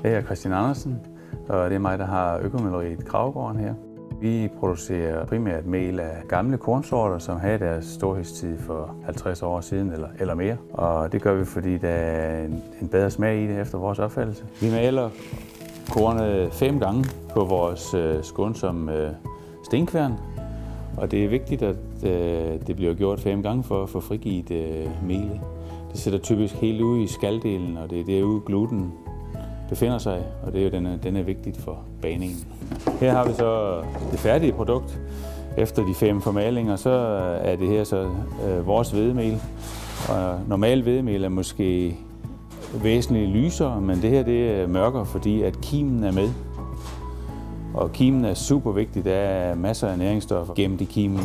Jeg er Christian Andersen, og det er mig, der har Økomæleriet Kraggården her. Vi producerer primært mel af gamle kornsorter, som havde deres storhedstid for 50 år siden eller mere. Og det gør vi, fordi der er en bedre smag i det efter vores opfattelse. Vi maler kornet 5 gange på vores skånsomme stenkværn. Og det er vigtigt, at det bliver gjort 5 gange for at få frigivet melet. Det sætter typisk helt ude i skaldelen, og det er derude gluten befinder sig, og det er jo den er vigtigt for bagningen. Her har vi så det færdige produkt. Efter de 5 formalinger, så er det her så vores hvedemel. Og normal hvedemel er måske væsentligt lysere, men det her det er mørkere, fordi at kimen er med. Og kimen er super vigtig. Der er masser af næringsstoffer gemt i kimen.